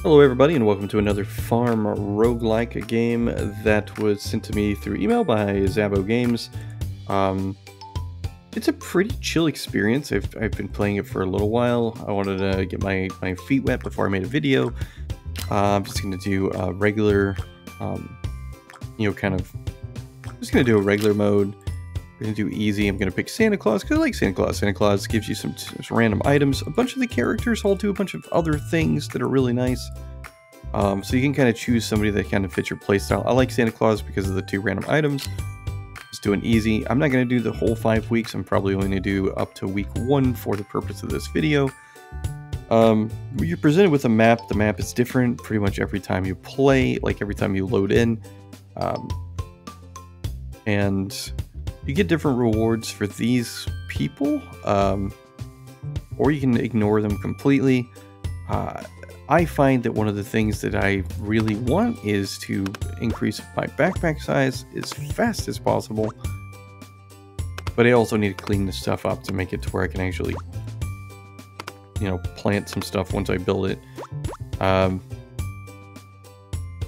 Hello everybody and welcome to another Farm Roguelike, a game that was sent to me through email by Zabo Games. It's a pretty chill experience. I've been playing it for a little while. I wanted to get my feet wet before I made a video. I'm just going to do a regular, just going to do a regular mode. We're going to do easy. I'm going to pick Santa Claus because I like Santa Claus. Santa Claus gives you some random items. A bunch of the characters all do a bunch of other things that are really nice. So you can kind of choose somebody that kind of fits your playstyle. I like Santa Claus because of the 2 random items. Just doing easy. I'm not going to do the whole 5 weeks. I'm probably only going to do up to week 1 for the purpose of this video. You're presented with a map. The map is different pretty much every time you play, like every time you load in. And you get different rewards for these people, or you can ignore them completely. I find that one of the things that I really want is to increase my backpack size as fast as possible, but I also need to clean this stuff up to make it to where I can actually, plant some stuff once I build it. But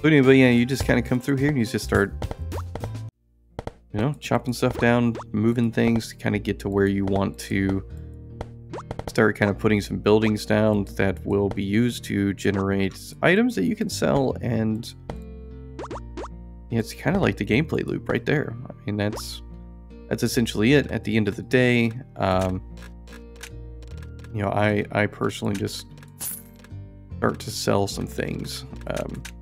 anyway, yeah, you just kind of come through here and you just start chopping stuff down, moving things, kind of get to where you want to start kind of putting some buildings down that will be used to generate items that you can sell. And it's kind of like the gameplay loop right there. I mean, that's essentially it. At the end of the day, I personally just start to sell some things,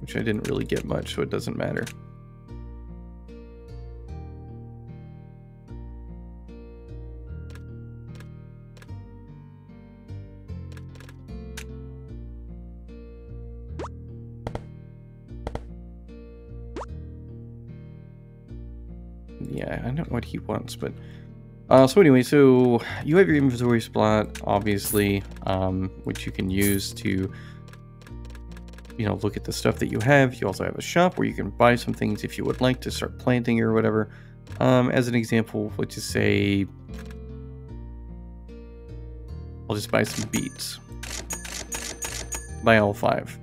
which I didn't really get much, so it doesn't matter. Yeah, I know what he wants, but so anyway, so you have your inventory spot, obviously, which you can use to look at the stuff that you have. You also have a shop where you can buy some things if you would like to start planting or whatever. As an example, let's just say I'll just buy some beets. Buy all 5.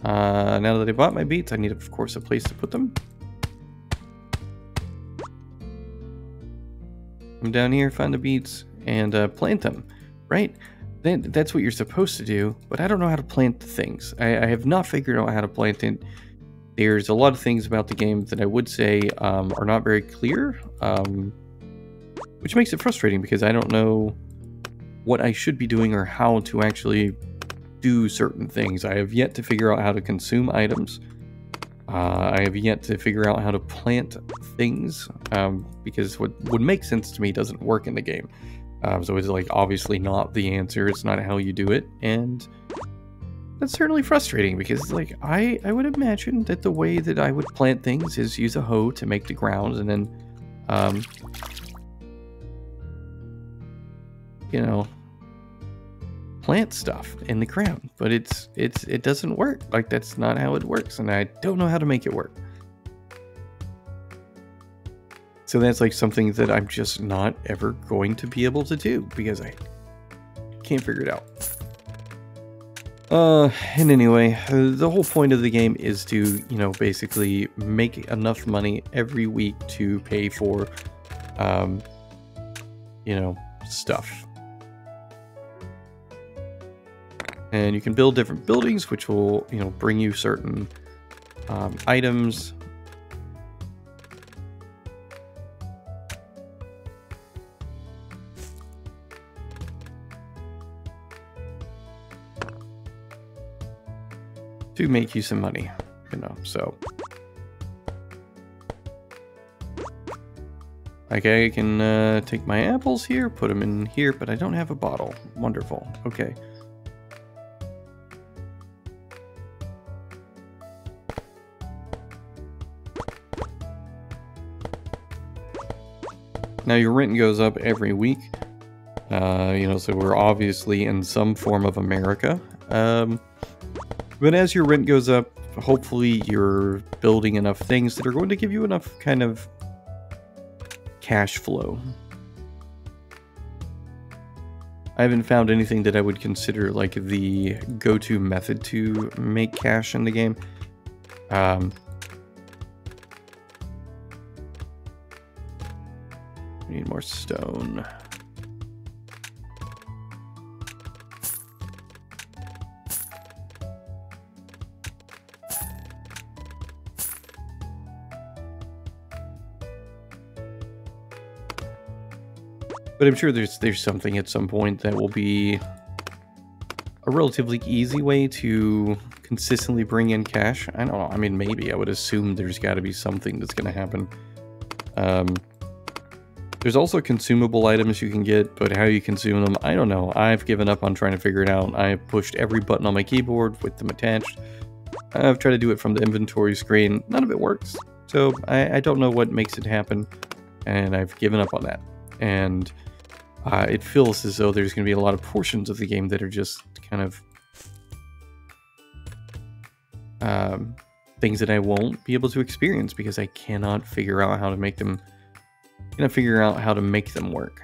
Now that I bought my beets, I need, of course, a place to put them. Come down here, find the beets, and plant them, right? Then that's what you're supposed to do, but I don't know how to plant the things. I have not figured out how to plant it. There's a lot of things about the game that I would say are not very clear, which makes it frustrating because I don't know what I should be doing or how to actually do certain things. I have yet to figure out how to consume items. I have yet to figure out how to plant things, because what would make sense to me doesn't work in the game. So it's like obviously not the answer. It's not how you do it, and that's certainly frustrating because like I would imagine that the way that I would plant things is use a hoe to make the ground, and then plant stuff in the ground, but it doesn't work. Like, that's not how it works, and I don't know how to make it work. So that's like something that I'm just not ever going to be able to do because I can't figure it out. And anyway, the whole point of the game is to, basically make enough money every week to pay for, stuff. And you can build different buildings, which will, bring you certain items. To make you some money, so. Okay, I can take my apples here, put them in here, but I don't have a bottle. Wonderful. Okay. Now your rent goes up every week, so we're obviously in some form of America. But as your rent goes up, hopefully you're building enough things that are going to give you enough kind of cash flow. I haven't found anything that I would consider like the go-to method to make cash in the game. We need more stone. But I'm sure there's something at some point that will be a relatively easy way to consistently bring in cash. I don't know. I mean, maybe. I would assume there's got to be something that's going to happen. There's also consumable items you can get, but how you consume them, I don't know. I've given up on trying to figure it out. I've pushed every button on my keyboard with them attached. I've tried to do it from the inventory screen. None of it works. So I don't know what makes it happen, and I've given up on that. And it feels as though there's going to be a lot of portions of the game that are just kind of things that I won't be able to experience because I cannot figure out how to make them. Work.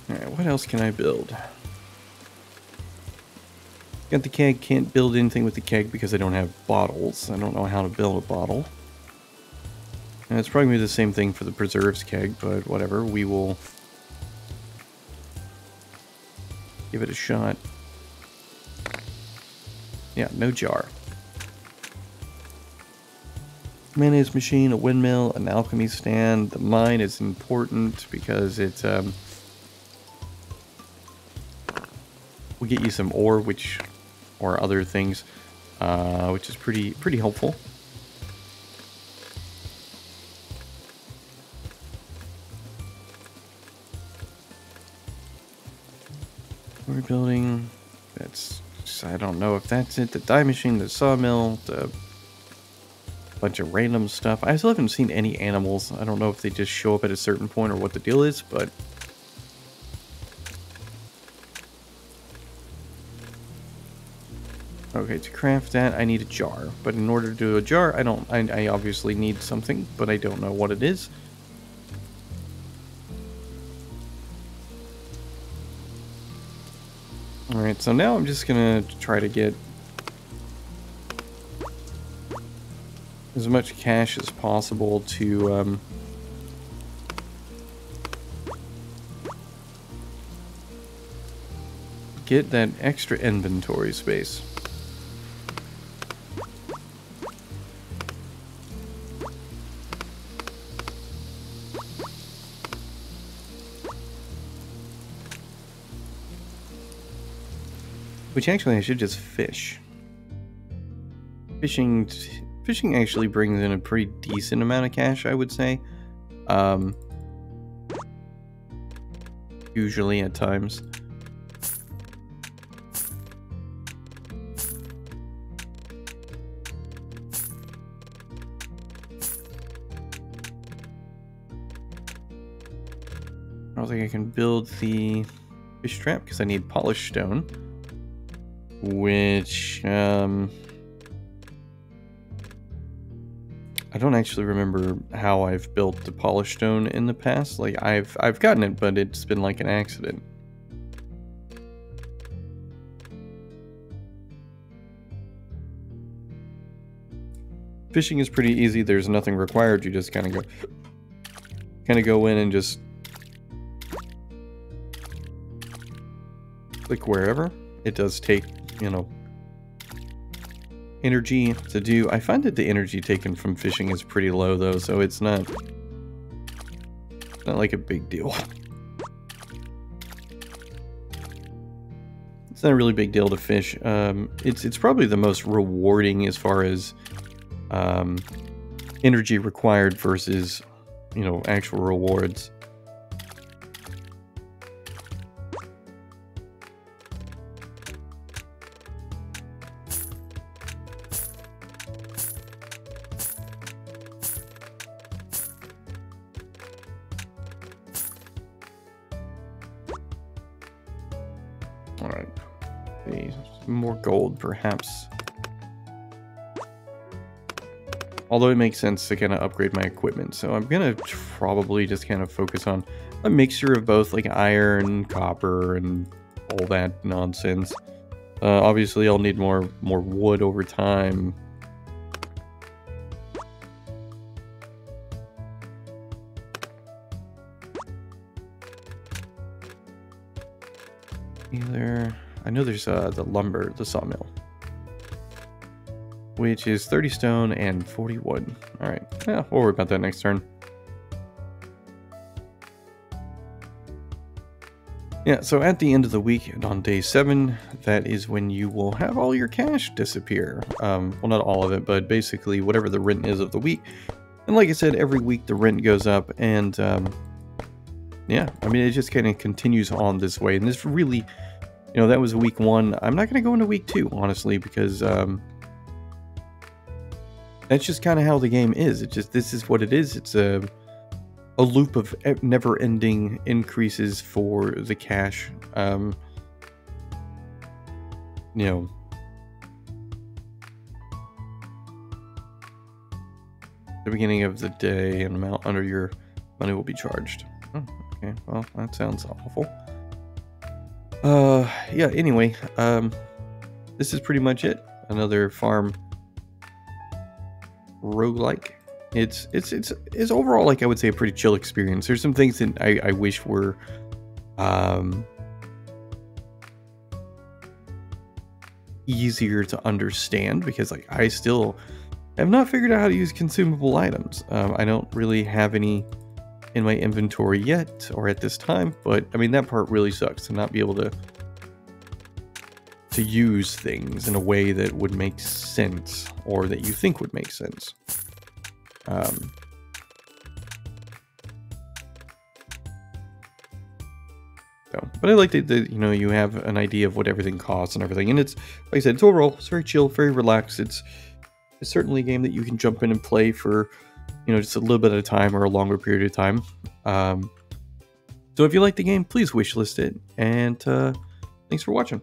Alright, what else can I build? Got the keg, can't build anything with the keg because I don't have bottles. I don't know how to build a bottle. And it's probably the same thing for the preserves keg, but whatever, we will give it a shot. Yeah, no jar. Mayonnaise machine, a windmill, an alchemy stand. The mine is important because it's will get you some ore, or other things, which is pretty helpful. We're building. I don't know if that's it. The dye machine, the sawmill, the bunch of random stuff. I still haven't seen any animals. I don't know if they just show up at a certain point or what the deal is, but okay, to craft that, I need a jar. But in order to do a jar, I obviously need something, but I don't know what it is. Alright, so now I'm just gonna try to get as much cash as possible to get that extra inventory space. Which actually I should just fish. Fishing actually brings in a pretty decent amount of cash, I would say. Usually at times. I don't think I can build the fish trap because I need polished stone. Which, I don't actually remember how I've built the polished stone in the past. Like, I've gotten it, but it's been like an accident. Fishing is pretty easy. There's nothing required. You just kind of go in and just click wherever. It does take, you know, energy to do. I find that the energy taken from fishing is pretty low though, so it's not like a big deal. It's not a really big deal to fish. It's probably the most rewarding as far as energy required versus, you know, actual rewards. see, more gold, perhaps. Although it makes sense to kind of upgrade my equipment, so I'm gonna probably just kind of focus on a mixture of both, like iron, copper, and all that nonsense. Obviously, I'll need more wood over time. I know there's the lumber, the sawmill, which is 30 stone and 40 wood. All right, yeah, we'll worry about that next turn. Yeah, so at the end of the week, on day 7, that is when you will have all your cash disappear. Well, not all of it, but basically whatever the rent is of the week. And like I said, every week the rent goes up, and yeah, I mean, it just kind of continues on this way. And this really, you know, that was week 1. I'm not going to go into week 2, honestly, because that's just kind of how the game is. This is what it is. It's a loop of never-ending increases for the cash. You know, the beginning of the day, an amount under your money will be charged. Oh, okay, well, that sounds awful. Yeah, anyway, this is pretty much it. Another farm roguelike. It's overall, like, I would say, a pretty chill experience. There's some things that I wish were easier to understand, because, like, I still have not figured out how to use consumable items. I don't really have any in my inventory yet, or at this time, but I mean, that part really sucks, to not be able to use things in a way that would make sense, or that you think would make sense. But I like that, you know, you have an idea of what everything costs and everything, and it's, like I said, it's overall, it's very chill, very relaxed. It's certainly a game that you can jump in and play for, you know, just a little bit at a time, or a longer period of time. So if you like the game, please wishlist it, and thanks for watching.